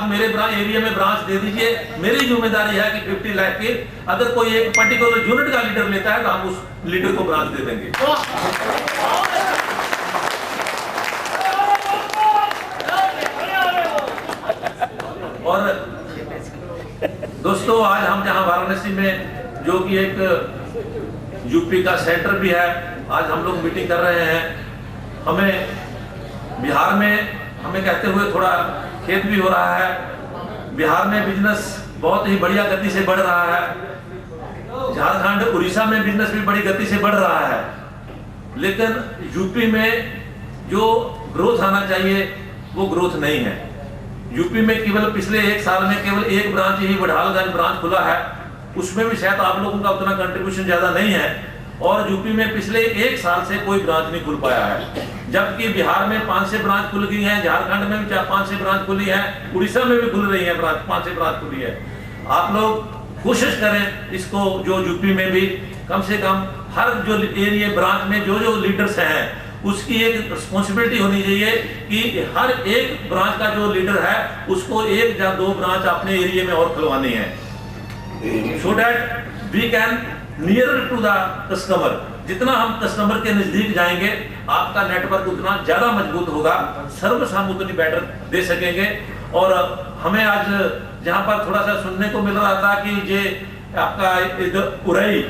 मेरे एरिया में ब्रांच दे दीजिए। मेरी जिम्मेदारी है कि 50 लाख की अगर कोई एक पर्टिकुलर यूनिट का लीडर लेता है तो हम उस लीडर को ब्रांच दे देंगे। और दोस्तों, आज हम जहां वाराणसी में, जो कि एक यूपी का सेंटर भी है, आज हम लोग मीटिंग कर रहे हैं। हमें बिहार में हमें कहते हुए थोड़ा खेद भी हो रहा है। बिहार में बिजनेस बहुत ही बढ़िया गति से बढ़ रहा है। झारखंड, उड़ीसा में बिजनेस भी बड़ी गति से बढ़ रहा है, लेकिन यूपी में जो ग्रोथ आना चाहिए वो ग्रोथ नहीं है। यूपी में केवल पिछले एक साल में केवल एक ब्रांच ही बड़हालगंज ब्रांच खुला है, उसमें भी शायद आप लोगों का उतना कंट्रीब्यूशन ज्यादा नहीं है। और यूपी में पिछले एक साल से कोई ब्रांच नहीं खुल पाया है, जबकि बिहार में 5-6 ब्रांच खुल गई हैं, झारखंड में भी 5-6 ब्रांच खुली है, उड़ीसा में भी खुल रही है ब्रांच, 5-6 ब्रांच खुली है। आप लोग कोशिश करें इसको, जो यूपी में भी कम से कम हर जो एरिया ब्रांच में जो लीडर्स हैं उसकी एक रिस्पॉन्सिबिलिटी होनी चाहिए कि हर एक ब्रांच का जो लीडर है उसको 1 या 2 ब्रांच अपने एरिया में और खुलवानी है, so that we can near to the customer. जितना हम कस्टमर के नजदीक जाएंगे आपका नेटवर्क उतना ज्यादा मजबूत होगा, सर्विस हम उतनी बेटर दे सकेंगे। और हमें आज जहां पर थोड़ा सा सुनने को मिल रहा था कि ये आपका इधर उरई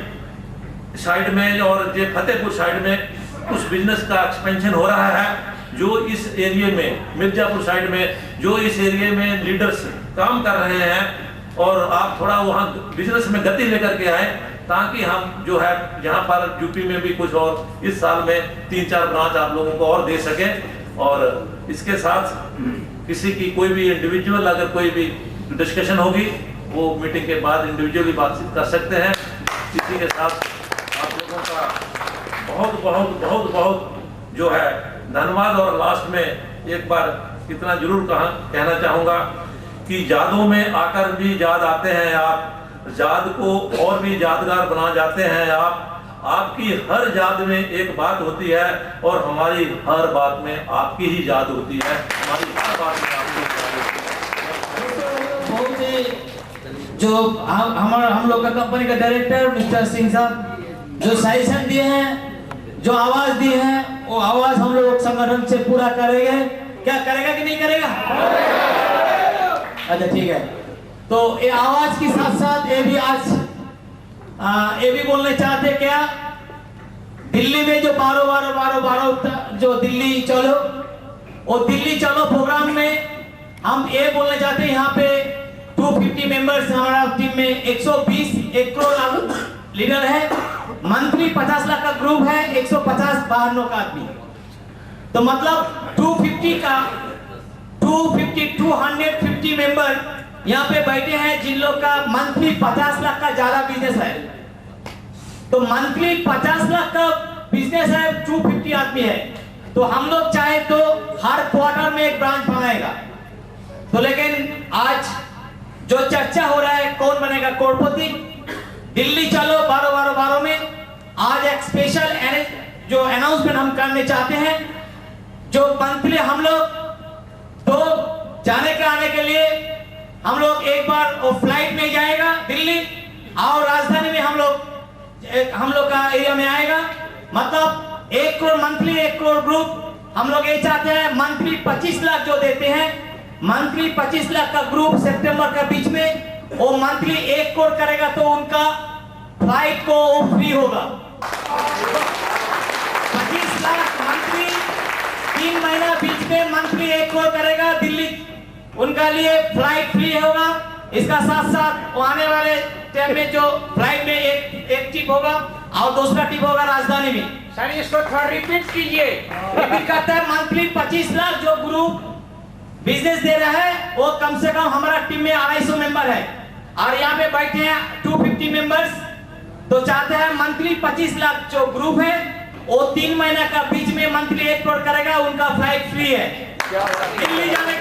साइड में और ये फतेहपुर साइड में कुछ बिजनेस का एक्सपेंशन हो रहा है, जो इस एरिया में मिर्जापुर साइड में जो इस एरिया में लीडर्स काम कर रहे हैं, और आप थोड़ा वहाँ बिजनेस में गति लेकर के आए ताकि हम जो है यहाँ पर यूपी में भी कुछ और इस साल में 3-4 ब्रांच आप लोगों को और दे सके। और इसके साथ किसी की कोई भी इंडिविजुअल अगर कोई भी डिस्कशन होगी वो मीटिंग के बाद इंडिविजुअली बातचीत कर सकते हैं। इसी के साथ आप लोगों का बहुत बहुत बहुत बहुत जो है धन्यवाद। और लास्ट में एक बार इतना जरूर कहना चाहूँगा कि यादों में आकर भी याद आते हैं आप, याद को और भी यादगार बना जाते हैं आप। आपकी हर याद में एक बात होती है और हमारी हर बात में आपकी ही याद होती है, हमारी हर बात में आपकी बहुत ही जो हम लोग का कंपनी का डायरेक्टर मिस्टर सिंह साहब जो सजेशन दिए हैं, जो आवाज दी है, वो आवाज हम लोग संगठन से पूरा करेंगे। क्या करेगा कि नहीं करेगा? अच्छा ठीक है। तो ये आवाज के साथ साथ ये भी आज ये भी बोलने चाहते क्या, दिल्ली में जो 12 जो दिल्ली चलो, वो दिल्ली चलो प्रोग्राम में हम ये बोलना चाहते हैं, यहाँ पे 250 मेंबर्स हमारा टीम में 1 करोड़ लीडर है, मंथली 50 लाख का ग्रुप है, 150 52 का आदमी। तो मतलब 250 मेंबर यहाँ पे बैठे हैं जिन लोग का मंथली 50 लाख का ज्यादा बिजनेस है। तो मंथली 50 लाख का बिजनेस है, 250 आदमी है, तो हम लोग चाहे तो हर क्वार्टर में एक ब्रांच बनाएगा। तो लेकिन आज जो चर्चा हो रहा है कौन बनेगा करोड़पति, दिल्ली चलो 12 में आज एक स्पेशल जो अनाउंसमेंट हम करने चाहते हैं, जो मंथली हम लोग तो जाने के आने के लिए हम लोग एक बार वो फ्लाइट में जाएगा दिल्ली, और राजधानी में हम लोग का एरिया में आएगा। मतलब 1 करोड़ मंथली, 1 करोड़ ग्रुप। हम लोग ये चाहते हैं मंथली 25 लाख जो देते हैं, मंथली 25 लाख का ग्रुप सितंबर के बीच में वो मंथली 1 करोड़ करेगा तो उनका फ्लाइट को फ्री होगा। 25 लाख मंथली 3 महीना बीच में मंथली 1 करोड़ करेगा, दिल्ली उनका लिए फ्लाइट फ्री होगा। इसका साथ साथ आने वाले टाइम में जो फ्लाइट में एक टिप होगा और दूसरा टिप होगा राजधानी में। सर इसको थोड़ा रिपीट कीजिए। रिपीट करता है, मंथली 25 लाख जो ग्रुप बिजनेस दे रहा है वो कम से कम हमारा टीम में 250 मेंबर है, और यहाँ पे बैठे हैं 250 मेंबर्स। तो चाहते हैं मंथली 25 लाख जो ग्रुप है वो 3 महीना का बीच में मंथली 1 करोड़ करेगा, उनका फ्लाइट फ्री है। दिल्ली जाने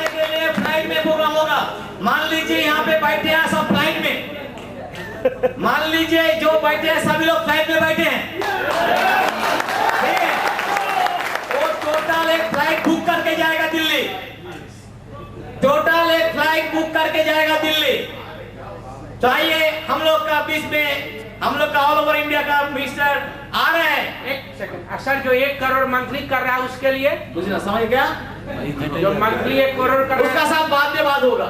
के लिए फ्लाइट में प्रोग्राम होगा। मान लीजिए यहाँ पे बैठे हैं सब फ्लाइट में, मान लीजिए जो बैठे हैं सभी लोग फ्लाइट में बैठे हैं, वो टोटल एक फ्लाइट बुक करके जाएगा दिल्ली, टोटल एक फ्लाइट बुक करके जाएगा दिल्ली। तो आइए हम लोग का बीच में हम लोग का ऑल ओवर इंडिया का मिनिस्टर आ रहे हैं। एक सेकंड सर, जो 1 करोड़ मंथली कर रहा है उसके लिए मुझे ना समझ गया, जो मंथली 1 करोड़ कर रहा उसका सब बाद में बात होगा।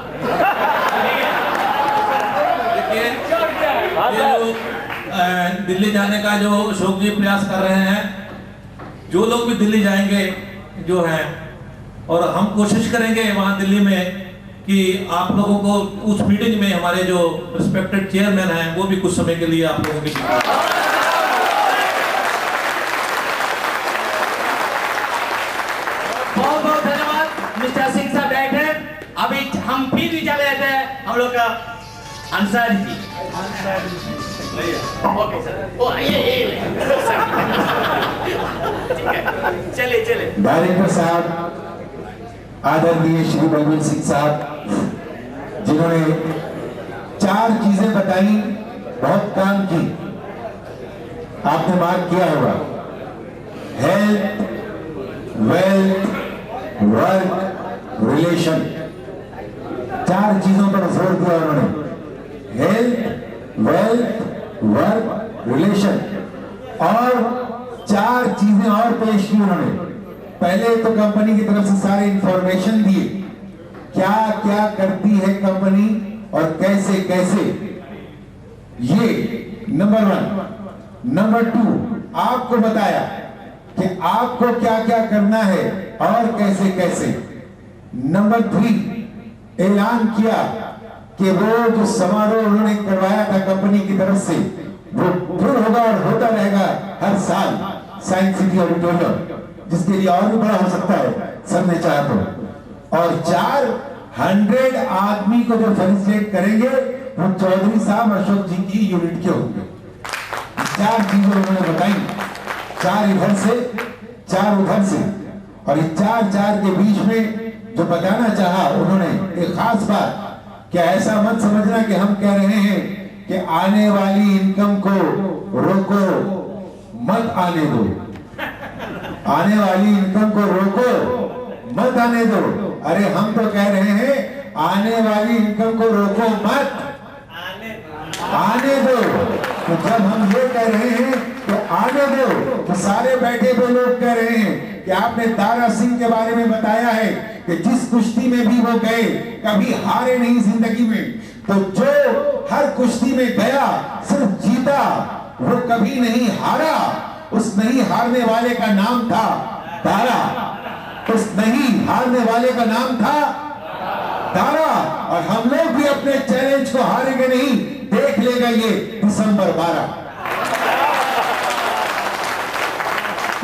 देखिए ये जो दिल्ली जाने का जो अशोक जी प्रयास कर रहे हैं, जो लोग भी दिल्ली जाएंगे जो है, और हम कोशिश करेंगे वहां दिल्ली में कि आप लोगों को उस मीटिंग में हमारे जो रिस्पेक्टेड चेयरमैन हैं वो भी कुछ समय के लिए आप लोगों के बहुत बहुत धन्यवाद मिस्टर सिंह साहब डायरेक्टर। अभी हम फिर भी चले जाते हैं हम लोग का अंसारी जी। ओके सर, ओ ये चले चले। डायरेक्टर साहब आदरणीय श्री बलवीर सिंह साहब, जिन्होंने 4 चीजें बताई, बहुत काम की, आपने मार्क किया होगा। हेल्थ, वेल्थ, वर्क, रिलेशन, 4 चीजों पर जोर दिया उन्होंने। हेल्थ, वेल्थ, वर्क, रिलेशन, और 4 चीजें और पेश की उन्होंने। पहले तो कंपनी की तरफ से सारे इंफॉर्मेशन दिए, क्या क्या करती है कंपनी और कैसे कैसे, ये नंबर 1। नंबर 2, आपको बताया कि आपको क्या क्या करना है और कैसे कैसे। नंबर 3, ऐलान किया कि वो जो समारोह उन्होंने करवाया था कंपनी की तरफ से, वो फिर होगा और होता रहेगा हर साल साइंस सिटी ऑडिटोरियम, जिसके लिए और भी बड़ा हो सकता है सर ने चाहा तो। और 400 आदमी को जो फेलिसिटेट करेंगे वो चौधरी साहब अशोक जी की यूनिट के होंगे। 4 चीजें उन्होंने बताई, 4 इधर से 4 उधर से, और ये 4 के बीच में जो बताना चाहा उन्होंने एक खास बात, क्या ऐसा मत समझना कि हम कह रहे हैं कि आने वाली इनकम को रोको, मत आने दो। आने वाली इनकम को रोको, मत आने दो। अरे हम तो कह रहे हैं आने वाली इनकम को रोको मत आने दो। तो जब हम ये कह रहे हैं तो आने दो, तो सारे बैठे हुए लोग कह रहे हैं कि आपने दारा सिंह के बारे में बताया है कि जिस कुश्ती में भी वो गए कभी हारे नहीं जिंदगी में, तो जो हर कुश्ती में गया सिर्फ जीता, वो कभी नहीं हारा। उस नहीं हारने वाले का नाम था दारा, उस नहीं हारने वाले का नाम था दारा। और हम लोग भी अपने चैलेंज को हारेंगे नहीं, देख लेगा ये दिसंबर 12।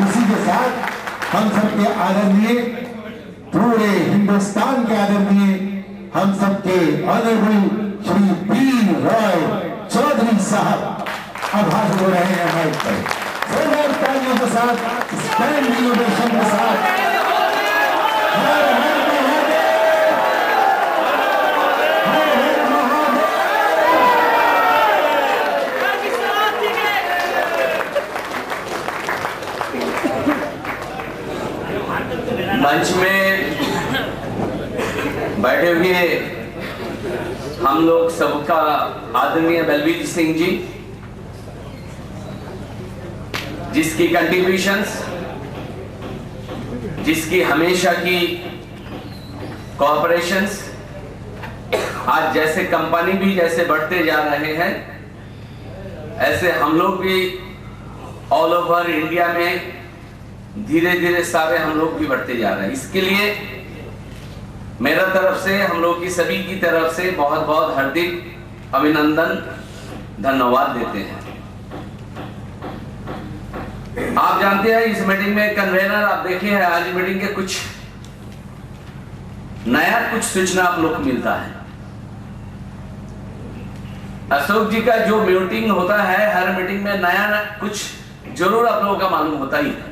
इसी के साथ हम सबके आदरणीय, पूरे हिंदुस्तान के आदरणीय, हम सबके ऑनरेबल श्री वीर रॉय चौधरी साहब अब हाजिर हो रहे हैं हमारे पर। तालियों के साथ, स्टैंडिंग ओवेशन के साथ। हर हर महादेव, हर हर महादेव। मंच में बैठे हुए हम लोग सबका आदरणीय बलवीर सिंह जी, जिसकी कंट्रीब्यूशंस, जिसकी हमेशा की कोऑपरेशंस, आज जैसे कंपनी भी जैसे बढ़ते जा रहे हैं, ऐसे हम लोग भी ऑल ओवर इंडिया में धीरे धीरे सारे हम लोग भी बढ़ते जा रहे हैं। इसके लिए मेरा तरफ से, हम लोग की सभी की तरफ से बहुत बहुत हार्दिक अभिनंदन, धन्यवाद देते हैं। आप जानते हैं इस मीटिंग में कन्वेनर आप देखे हैं, आज मीटिंग के कुछ नया कुछ सूचना आप लोग को मिलता है। अशोक जी का जो मीटिंग होता है, हर मीटिंग में नया कुछ जरूर आप लोगों का मालूम होता ही है,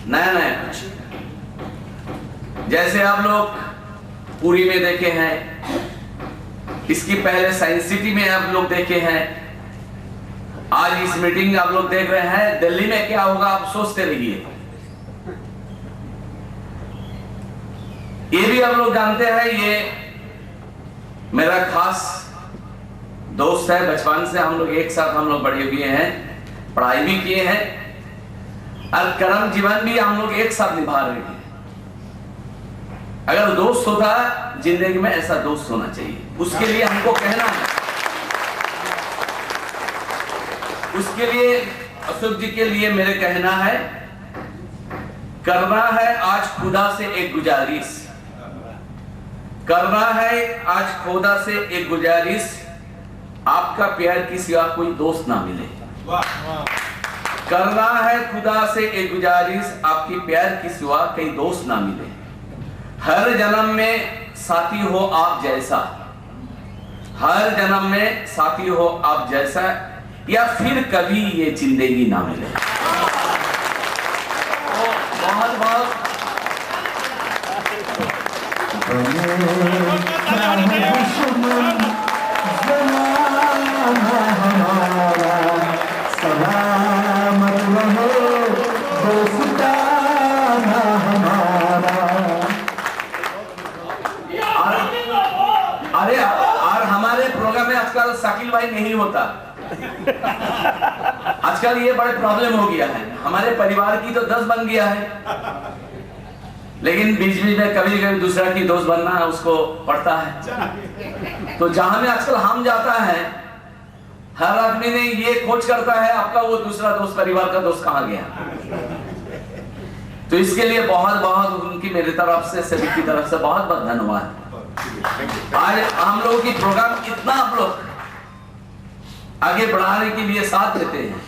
नया नया कुछ। जैसे आप लोग पुरी में देखे हैं, इसकी पहले साइंस सिटी में आप लोग देखे हैं, आज इस मीटिंग आप लोग देख रहे हैं दिल्ली में क्या होगा आप सोचते रहिए। ये भी आप लोग जानते हैं, ये मेरा खास दोस्त है। बचपन से हम लोग एक साथ हम लोग बड़े हुए हैं, पढ़ाई भी किए हैं और कर्म जीवन भी हम लोग एक साथ निभा रहे हैं। अगर दोस्त होता जिंदगी में, ऐसा दोस्त होना चाहिए। उसके लिए हमको कहना है, उसके लिए अशोक जी के लिए मेरे कहना है, करना है आज खुदा से एक गुजारिश, करना है आज खुदा से एक गुजारिश, आपका प्यार की सिवा कोई दोस्त ना मिले। करना है खुदा से एक गुजारिश, आपकी प्यार की सिवा कोई दोस्त ना मिले। हर जन्म में साथी हो आप जैसा, हर जन्म में साथी हो आप जैसा, या फिर कभी ये जिंदगी ना मिले। तो बहुत बहुत अरे और हमारे प्रोग्राम में आजकल शाकिल भाई नहीं होता। आजकल ये बड़े प्रॉब्लम हो गया है, हमारे परिवार की तो 10 बन गया है, लेकिन बीच बीच में कभी कभी दूसरा की दोस्त बनना उसको पड़ता है। तो जहां में आजकल हम जाता है, हर आदमी ने ये खोज करता है आपका वो दूसरा दोस्त, परिवार का दोस्त कहां गया। तो इसके लिए बहुत बहुत उनकी मेरी तरफ से, सभी की तरफ से बहुत बहुत धन्यवाद। आज हम लोगों की प्रोग्राम इतना आप लोग आगे बढ़ाने के लिए साथ देते हैं।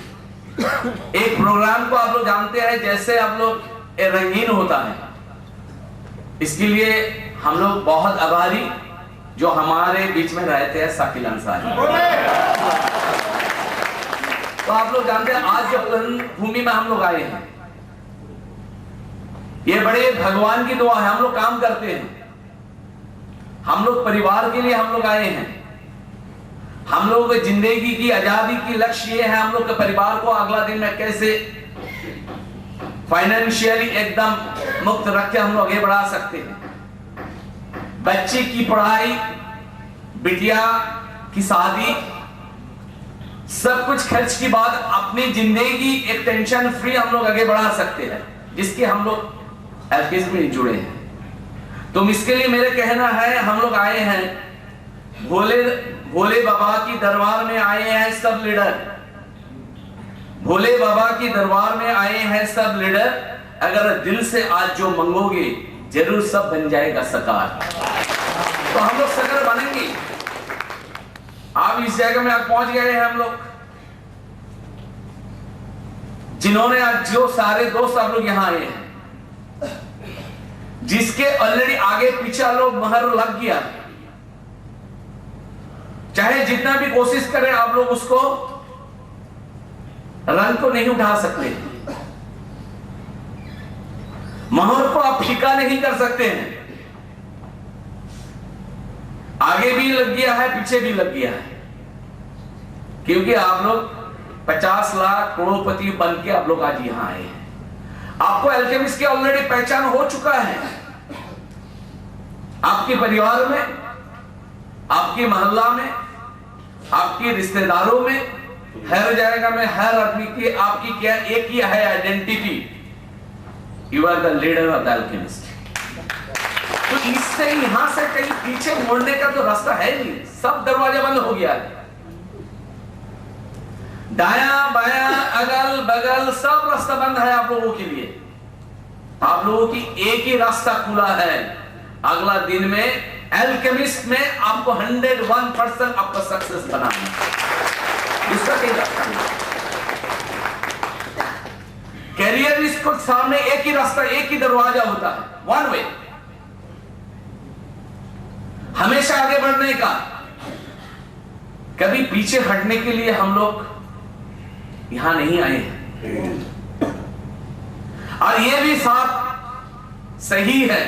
एक प्रोग्राम को आप लोग जानते हैं जैसे आप लोग रंगीन होता है, इसके लिए हम लोग बहुत आभारी जो हमारे बीच में रहते हैं शाकिल अंसारी। तो आप लोग जानते हैं आज जब भूमि में हम लोग आए हैं, ये बड़े भगवान की दुआ है। हम लोग काम करते हैं, हम लोग परिवार के लिए हम लोग आए हैं। हम लोग जिंदगी की आजादी की लक्ष्य ये है, हम लोग के परिवार को अगला दिन में कैसे फाइनेंशियली एकदम मुक्त रख के हम लोग आगे बढ़ा सकते हैं। बच्चे की पढ़ाई, बिटिया की शादी, सब कुछ खर्च की बात, अपनी जिंदगी एक टेंशन फ्री हम लोग आगे बढ़ा सकते हैं, जिसके हम लोग एफएस में जुड़े हैं। तो इसके लिए मेरे कहना है, हम लोग आए हैं भोले बाबा की दरबार में आए हैं सब लीडर, भोले बाबा की दरबार में आए हैं सब लीडर। अगर दिल से आज जो मंगोगे जरूर सब बन जाएगा साकार। तो हम लोग साकार बनेंगे। आप इस जगह में आज पहुंच गए हैं हम लोग, जिन्होंने आज जो सारे दोस्त आप लोग यहां आए हैं, जिसके ऑलरेडी आगे पीछे लोग महर लग गया, चाहे जितना भी कोशिश करें आप लोग उसको रंग को नहीं उठा सकते, महर को आप फीका नहीं कर सकते हैं। आगे भी लग गया है, पीछे भी लग गया है, क्योंकि आप लोग 50 लाख करोड़पति बन के आप लोग आज यहां आए हैं। आपको अल्केमिस्ट की ऑलरेडी पहचान हो चुका है, आपके परिवार में, आपके मोहल्ला में, आपके रिश्तेदारों में, हर जगह में, हर आदमी की आपकी क्या एक ही है identity, you are the leader of the alchemist. तो इससे यहां से कहीं पीछे मोड़ने का तो रास्ता है नहीं, सब दरवाजा बंद हो गया है। दाया बाया अगल बगल सब रास्ता बंद है आप लोगों के लिए। आप लोगों की एक ही रास्ता खुला है, अगला दिन में अल्केमिस्ट में आपको 101% आपको सक्सेस बनाना है। इसका क्या रास्ता नहीं, कैरियर इसको सामने एक ही रास्ता, एक ही दरवाजा होता है, वन वे, हमेशा आगे बढ़ने का, कभी पीछे हटने के लिए हम लोग यहां नहीं आए हैं। और ये भी साथ सही है,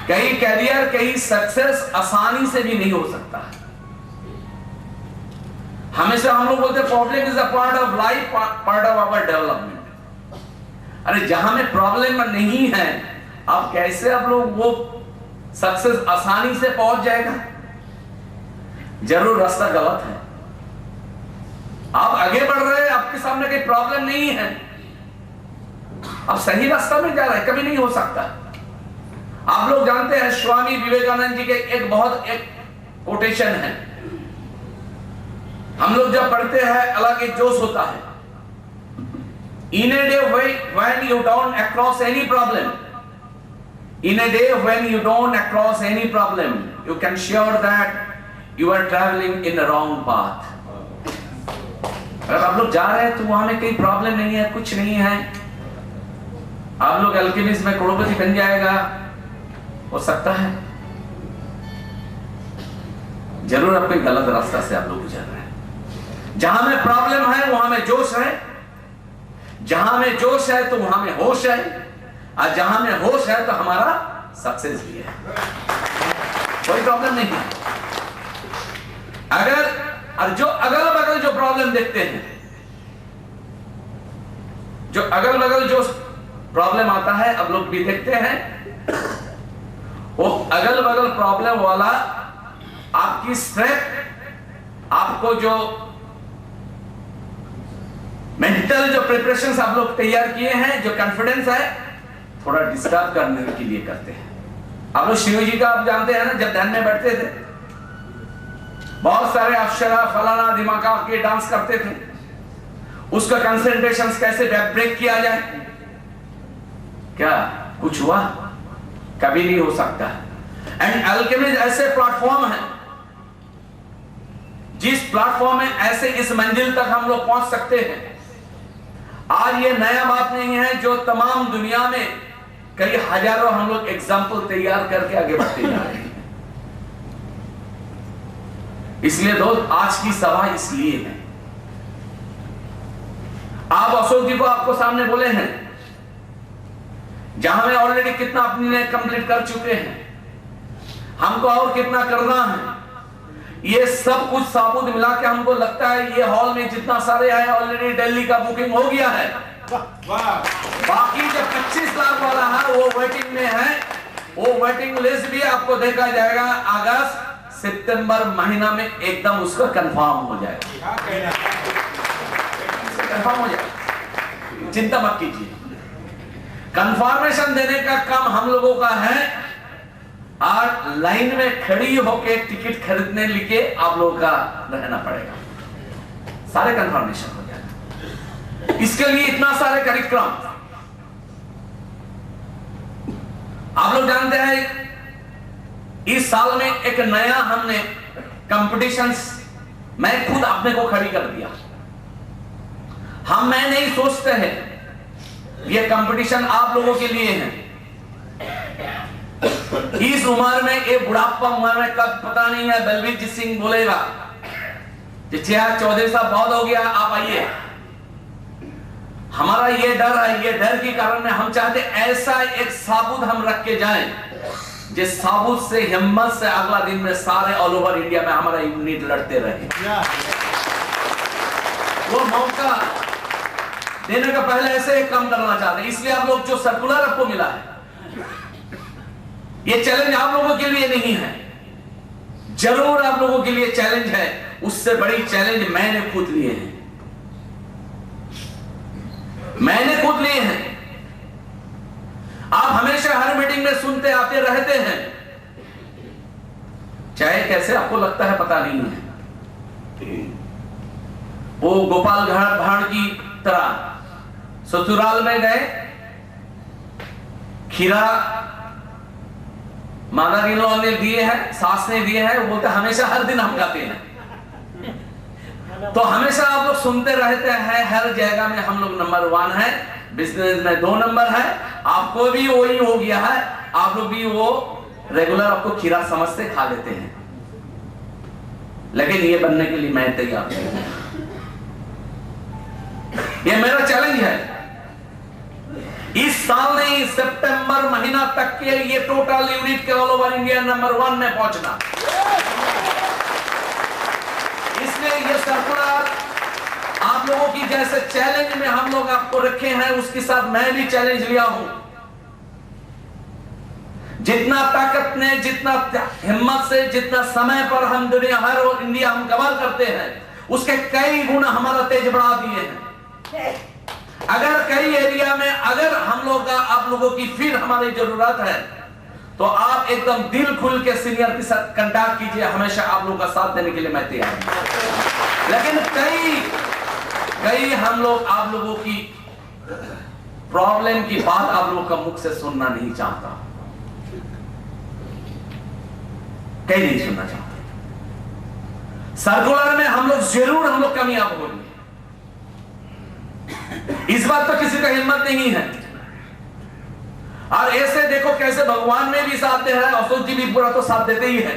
कहीं कैरियर, कहीं सक्सेस आसानी से भी नहीं हो सकता। हमेशा हम लोग बोलते हैं problem is a part of life, part of our development. अरे जहां में प्रॉब्लम नहीं है आप कैसे आप लोग वो सक्सेस आसानी से पहुंच जाएगा? जरूर रास्ता गलत है। आप आगे बढ़ रहे हैं, आपके सामने कोई प्रॉब्लम नहीं है, आप सही रास्ता में जा रहे हैं, कभी नहीं हो सकता। आप लोग जानते हैं स्वामी विवेकानंद जी के एक कोटेशन है, हम लोग जब पढ़ते हैं अलग एक जोश होता है। In a day when you don't across any problem, in a day when you don't across any problem, you can sure that you are traveling in the wrong path. अगर आप लोग जा रहे हैं तो वहां में कोई प्रॉब्लम नहीं है, कुछ नहीं है, आप लोग अल्केमिस्ट में करोड़पति बन जाएगा, हो सकता है। जरूर आप कोई गलत रास्ता से आप लोग गुजर रहे हैं। जहां में प्रॉब्लम है वहां में जोश है, जहां में जोश है तो वहां में होश है, और जहां में होश है तो हमारा सक्सेस भी है, कोई प्रॉब्लम नहीं है। अगर और जो अगल बगल जो प्रॉब्लम देखते हैं, जो अगल बगल जो प्रॉब्लम आता है अब लोग भी देखते हैं, वो अगल बगल प्रॉब्लम वाला आपकी स्ट्रेंथ, आपको जो मेंटल जो प्रिपरेशन आप लोग तैयार किए हैं, जो कॉन्फिडेंस है, थोड़ा डिस्टर्ब करने के लिए करते हैं। आप लोग शिव जी का आप जानते हैं ना, जब ध्यान में बैठते थे बहुत सारे अक्षरा फलाना दिमाग के डांस करते थे, उसका कंसंट्रेशन कैसे ब्रेक किया जाए, क्या कुछ हुआ? कभी नहीं हो सकता। एंड अल्केमिस्ट ऐसे प्लेटफॉर्म है जिस प्लेटफॉर्म में ऐसे इस मंजिल तक हम लोग पहुंच सकते हैं। आज ये नया बात नहीं है, जो तमाम दुनिया में कई हजारों हम लोग एग्जाम्पल तैयार करके आगे बढ़ते जा रहे हैं। इसलिए दोस्त आज की सभा इसलिए है। आप अशोक जी को आपको सामने बोले हैं, जहां में ऑलरेडी कितना अपने कंप्लीट कर चुके हैं, हमको और कितना करना है, ये सब कुछ साबुत मिला के हमको लगता है ये हॉल में जितना सारे हैं ऑलरेडी दिल्ली का बुकिंग हो गया है। बाकी जो 25 लाख वाला है वो वेटिंग में है, वो वेटिंग लिस्ट भी आपको देखा जाएगा अगस्त सितंबर महीना में, एकदम उसका कंफर्म हो जाएगा, कंफर्म हो जाएगा, चिंता मत कीजिए। कंफर्मेशन देने का काम हम लोगों का है, और लाइन में खड़ी होके टिकट खरीदने लिखे आप लोगों का रहना पड़ेगा, सारे कंफर्मेशन हो जाएगा। इसके लिए इतना सारे कार्यक्रम आप लोग जानते हैं। इस साल में एक नया हमने कंपटीशंस, मैं खुद अपने को खड़ी कर दिया। मैं नहीं सोचते हैं ये कंपटीशन आप लोगों के लिए है। इस उम्र में, ये बुढ़ापा उम्र में, कब पता नहीं है बलबीर जी सिंह बोलेगा चौधरी साहब बहुत हो गया, आप आइए। हमारा ये डर है, ये डर के कारण में हम चाहते ऐसा एक साबुत हम रख के जाएं, जिस साबुत से हिम्मत से अगला दिन में सारे ऑल ओवर इंडिया में हमारा यूनिट लड़ते रहे। वो मौका देने का पहले ऐसे एक काम करना चाहते हैं। इसलिए आप लोग जो सर्कुलर आपको मिला है, ये चैलेंज आप लोगों के लिए नहीं है, जरूर आप लोगों के लिए चैलेंज है, उससे बड़ी चैलेंज मैंने खुद लिए हैं, मैंने खुद लिए हैं। आप हमेशा हर मीटिंग में सुनते आते रहते हैं, चाहे कैसे आपको लगता है पता नहीं है। वो गोपाल भाड़ की तरह ससुराल में गए, खीरा मदर इन लॉ ने दिए हैं, सास ने दिए हैं, बोलते हमेशा हर दिन हम खाते हैं। तो हमेशा आप लोग सुनते रहते हैं, हर जगह में हम लोग नंबर 1 है, बिजनेस में 2 नंबर है, आपको भी वही हो गया है, आप लोग भी वो रेगुलर आपको खीरा समझते खा लेते हैं। लेकिन ये बनने के लिए मैं तैयार हूं, ये मेरा चैलेंज है। इस साल नहीं, सितंबर महीना तक के ये टोटल यूनिट के ऑल ओवर इंडिया नंबर 1 में पहुंचना। इसलिए ये सर्कुलर आप लोगों की जैसे चैलेंज में हम लोग आपको रखे हैं, उसके साथ मैं भी चैलेंज लिया हूं। जितना ताकत ने, जितना हिम्मत से, जितना समय पर हम दुनिया हर और इंडिया हम कवर करते हैं, उसके कई गुना हमारा तेज बढ़ा दिए हैं। अगर कई एरिया में अगर हम लोग का आप लोगों की फिर हमारी जरूरत है तो आप एकदम दिल खुल के सीनियर के साथ कांटेक्ट कीजिए, हमेशा आप लोगों का साथ देने के लिए मैं तैयार हूं। लेकिन कई हम लोग आप लोगों की प्रॉब्लम की बात आप लोगों का मुख से सुनना नहीं चाहता, कई नहीं सुनना चाहता। सर्कुलर में हम लोग कामयाब होंगे, इस बात पर किसी का हिम्मत नहीं है। और ऐसे देखो कैसे भगवान में भी साथ दे रहा है, अशोक जी भी पूरा तो साथ देते ही है।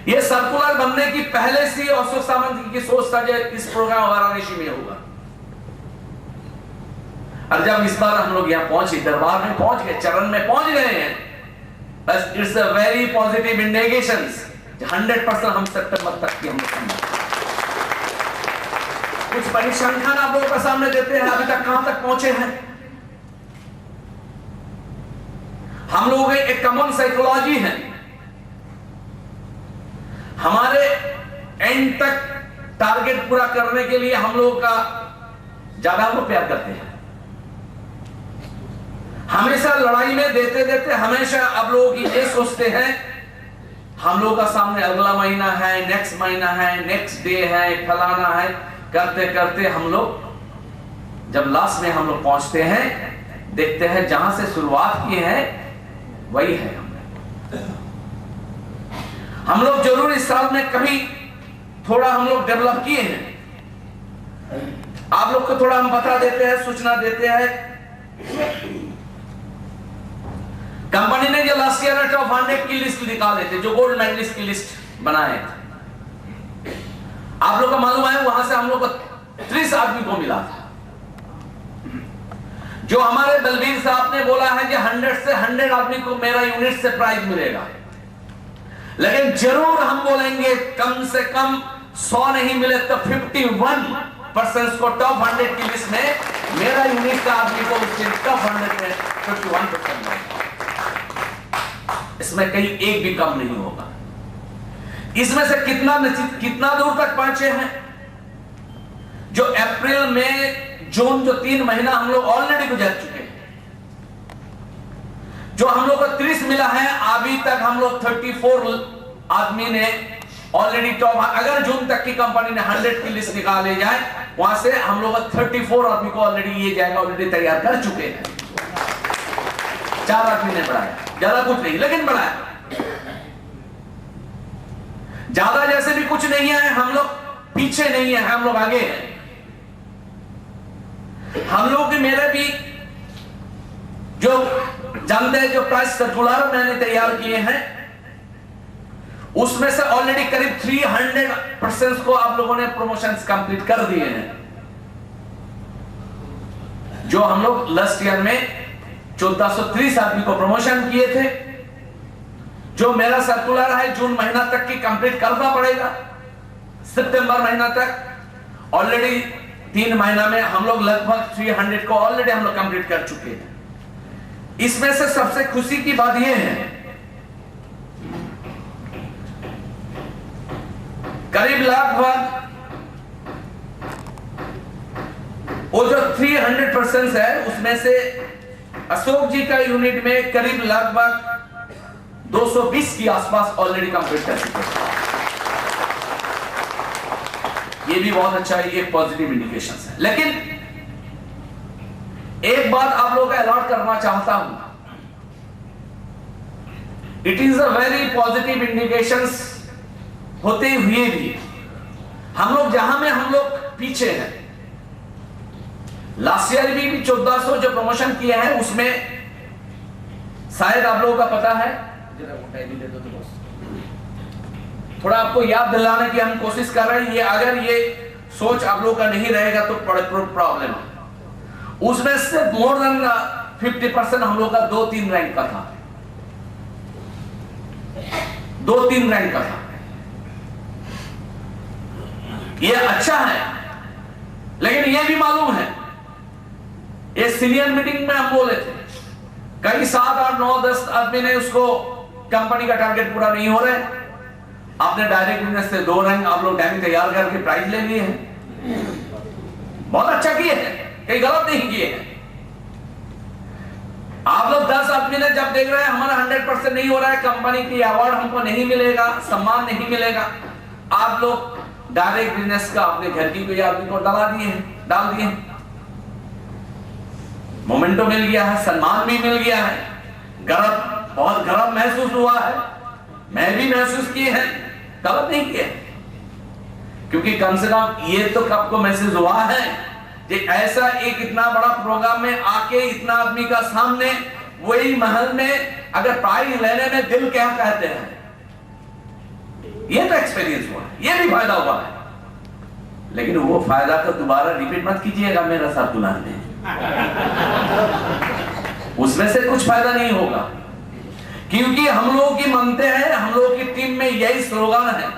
ये सर्कुलर बनने की पहले से अशोक सामंत की सोच था इस प्रोग्राम वाराणसी में होगा। और जब इस बार हम लोग यहां पहुंचे, दरबार में पहुंच गए, चरण में पहुंच गए हैं, बस it's a very positive indications. 100% हम सितंबर तक की हम कुछ परिसंख्यान आप लोगों के सामने देते हैं, अभी तक कहां तक पहुंचे हैं। हम लोगों की एक कॉमन साइकोलॉजी है, हमारे एंड तक टारगेट पूरा करने के लिए हम लोगों का ज्यादा हम लोग प्यार करते हैं। हमेशा लड़ाई में देते देते हमेशा आप लोगों की ये सोचते हैं हम लोगों का सामने अगला महीना है, नेक्स्ट महीना है, नेक्स्ट डे है, फलाना है, करते करते हम लोग जब लास्ट में हम लोग पहुंचते हैं, देखते हैं जहां से शुरुआत किए हैं वही है। हम लोग जरूर इस साल में कभी थोड़ा हम लोग डेवलप किए हैं, आप लोग को थोड़ा हम बता देते हैं, सूचना देते हैं। कंपनी ने जो लास्ट ईयर टॉप 100 की लिस्ट निकाले थे, जो गोल्ड मेडलिस्ट की लिस्ट बनाए थे, आप लोग को मालूम है वहां से हम लोग को 30 आदमी को मिला था। जो हमारे बलबीर साहब ने बोला है कि 100 से 100 आदमी को मेरा यूनिट से प्राइज मिलेगा, लेकिन जरूर हम बोलेंगे कम से कम 100 नहीं मिले तो 51% को टॉप 100 की लिस्ट में मेरा यूनिट का आदमी को टॉप 100 में 51% मिलेगा। इसमें कहीं एक भी कम नहीं होगा। इसमें से कितना दूर तक पहुंचे हैं, जो अप्रैल में जून जो 3 महीना हम लोग ऑलरेडी गुजर चुके हैं, जो हम लोग को 30 मिला है, अभी तक हम लोग 34 आदमी ने ऑलरेडी टॉप, अगर जून तक की कंपनी ने 100 की लिस्ट निकाले जाए, वहां से हम लोग 34 आदमी को ऑलरेडी ये जाएगा ऑलरेडी तैयार कर चुके हैं। 4 आदमी ने बढ़ाया, ज्यादा कुछ नहीं, लेकिन बढ़ाया। ज्यादा जैसे भी कुछ नहीं है, हम लोग पीछे नहीं है, हम लोग आगे हैं। हम लोग मेरे भी जो जानते हैं, जो प्राइस सर्कुलर मैंने तैयार किए हैं, उसमें से ऑलरेडी करीब 300% को आप लोगों ने प्रमोशंस कंप्लीट कर दिए हैं। जो हम लोग लास्ट ईयर में 1430 आदमी को प्रमोशन किए थे, जो मेरा सर्कुलर है जून महीना तक की कंप्लीट करना पड़ेगा। सितंबर महीना तक ऑलरेडी 3 महीना में हम लोग लगभग 300 को ऑलरेडी हम लोग कंप्लीट कर चुके हैं। इसमें से सबसे खुशी की बात यह है, करीब लगभग वो जो 300% है, उसमें से अशोक जी का यूनिट में करीब लगभग 220 के आसपास ऑलरेडी कंप्लीट कर चुके हैं। ये भी बहुत अच्छा है, ये पॉजिटिव इंडिकेशंस है। लेकिन एक बात आप लोगों का अलॉट करना चाहता हूं, it is a very positive indications होते हुए भी हम लोग जहां में हम लोग पीछे हैं। लास्ट ईयर भी 1400 जो प्रमोशन किए हैं, उसमें शायद आप लोगों का पता है, थोड़ा आपको याद दिलाने की हम कोशिश कर रहे हैं। ये अगर ये सोच आप लोगों का नहीं रहेगा तो प्रॉब्लम है। उसमें से मोर देन 50% हम लोग का 2-3 रैंक का था, 2-3 रैंक का था। ये अच्छा है, लेकिन ये भी मालूम है, ये सीनियर मीटिंग में हम बोले थे कई 7, 8, 9, 10 आदमी ने उसको कंपनी का टारगेट पूरा नहीं हो रहा है, आपने डायरेक्ट बिजनेस से 2 रैंक आप लोग डैमी तैयार करके प्राइज ले लिए हैं। बहुत अच्छा किए हैं, कहीं गलत नहीं किए हैं। आप लोग 10 आदमी ने जब देख रहे हैं हमारा 100% नहीं हो रहा है, कंपनी की अवार्ड हमको नहीं मिलेगा, सम्मान नहीं मिलेगा, आप लोग डायरेक्ट बिजनेस का अपने घर की कोई आदमी को डाल दिए हैं। मोमेंटो मिल गया है, सम्मान भी मिल गया है, गर्व, बहुत गर्व महसूस हुआ है, मैं भी महसूस किए हैं, गलत नहीं किए। क्योंकि कम से कम ये तो कब को महसूस हुआ है कि ऐसा एक इतना बड़ा प्रोग्राम में आके इतना आदमी का सामने वही महल में अगर प्राइज लेने में दिल क्या कहते हैं, ये तो एक्सपीरियंस हुआ, ये भी फायदा हुआ है। लेकिन वो फायदा तो दोबारा रिपीट मत कीजिएगा मेरा सर्कुलर में, उसमें से कुछ फायदा नहीं होगा। क्योंकि हम लोग की मानते हैं, हम लोग की टीम में यही स्लोगन है,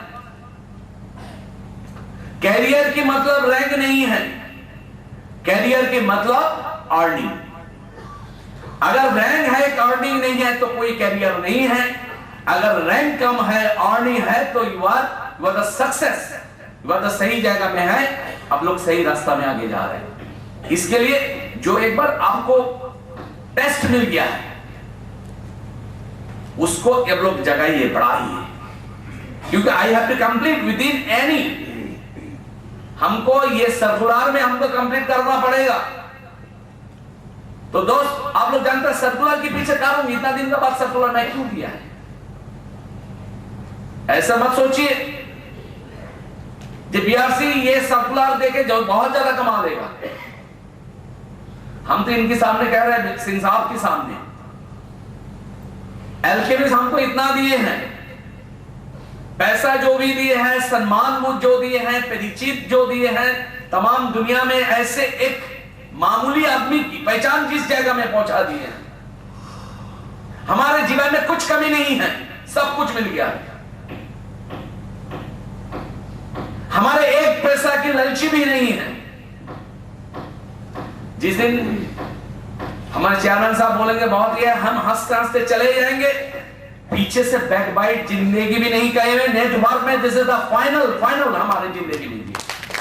कैरियर की मतलब रैंक नहीं है, कैरियर की मतलब अर्निंग। अगर रैंक है अर्निंग नहीं है तो कोई कैरियर नहीं है। अगर रैंक कम है अर्निंग है तो you are the success, you are the सही जगह में है, आप लोग सही रास्ता में आगे जा रहे हैं। इसके लिए जो एक बार आपको टेस्ट मिल गया है उसको अब लोग जगाइए, बढ़ाइए, क्योंकि I have to complete within any, हमको ये सर्कुलर में हमको कंप्लीट करना पड़ेगा। तो दोस्त आप लोग जानते हैं सर्कुलर के पीछे कारण इतना दिन के बाद सर्कुलर मैं क्यों दिया है, ऐसा मत सोचिए कि बीआरसी ये सर्कुलर देके जो बहुत ज्यादा कमा देगा। हम तो इनके सामने कह रहे हैं, सिंह साहब के सामने, एलकेबीज हमको इतना दिए हैं, पैसा जो भी दिए हैं, सम्मान जो दिए हैं, परिचित जो दिए हैं, तमाम दुनिया में ऐसे एक मामूली आदमी की पहचान जिस जगह में पहुंचा दिए हैं। हमारे जीवन में कुछ कमी नहीं है, सब कुछ मिल गया है। हमारे एक पैसा की लालची भी नहीं है। जिस दिन हमारे चेयरमैन साहब बोलेंगे बहुत ही है, हम हंसते हंसते चले जाएंगे, पीछे से बैकबाइट जिंदगी भी नहीं कहेंगे। नेटवर्क में दिस इज द फाइनल हमारी जिंदगी में,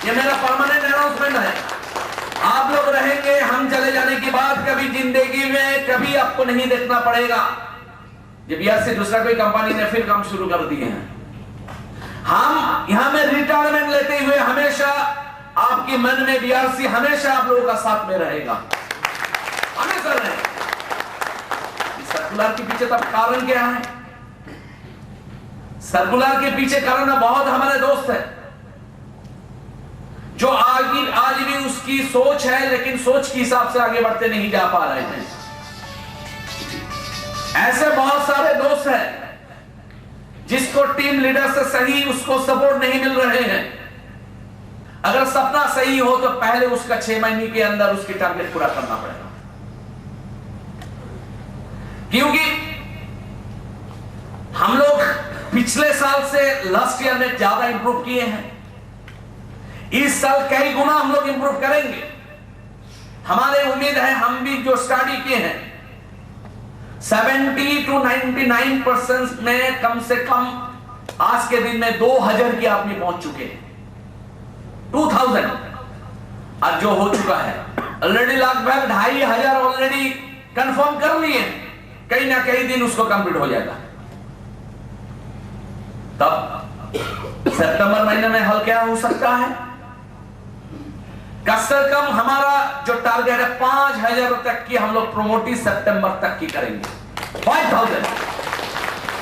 ये मेरा परमानेंट अनाउंसमेंट है। आप लोग रहेंगे, हम चले जाने के बाद कभी जिंदगी में कभी आपको नहीं देखना पड़ेगा। जब यहां से दूसरा कोई कंपनी ने फिर काम शुरू कर दिए हैं, हम यहां में रिटायरमेंट लेते हुए हमेशा आपके मन में बीआरसी हमेशा आप लोगों का साथ में रहेगा, हमेशा रहेगा। सर्कुलर के पीछे तब कारण क्या है? सर्कुलर के पीछे कारण बहुत हमारे दोस्त हैं जो आज भी उसकी सोच है, लेकिन सोच के हिसाब से आगे बढ़ते नहीं जा पा रहे हैं। ऐसे बहुत सारे दोस्त हैं जिसको टीम लीडर से सही उसको सपोर्ट नहीं मिल रहे हैं। अगर सपना सही हो तो पहले उसका 6 महीने के अंदर उसकी टारगेट पूरा करना पड़ेगा, क्योंकि हम लोग पिछले साल से लास्ट ईयर में ज्यादा इंप्रूव किए हैं। इस साल कई गुना हम लोग इंप्रूव करेंगे। हमारे उम्मीद है, हम भी जो स्टडी किए हैं 70 to 99% में कम से कम आज के दिन में 2000 के आदमी पहुंच चुके हैं। 2000 और जो हो चुका है ऑलरेडी लगभग 2500 ऑलरेडी कंफर्म कर लिए। कहीं ना कहीं दिन उसको कंप्लीट हो जाएगा। तब सितंबर महीने में हल क्या हो सकता है? कम से कम हमारा जो टारगेट है 5000 तक की हम लोग प्रोमोटी सितंबर तक की करेंगे। 5000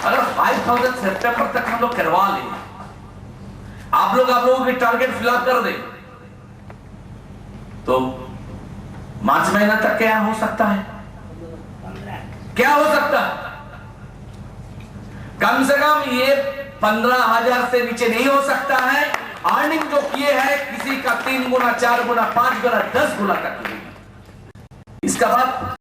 अगर 5000 सितंबर तक हम लोग करवा लें, आप लोगों की टारगेट फिलअप कर दें, तो मार्च महीना तक क्या हो सकता है? क्या हो सकता है? कम से कम ये 15000 से नीचे नहीं हो सकता है। अर्निंग जो किए हैं किसी का 3 गुना, 4 गुना, 5 गुना, 10 गुना तक। इसका बाद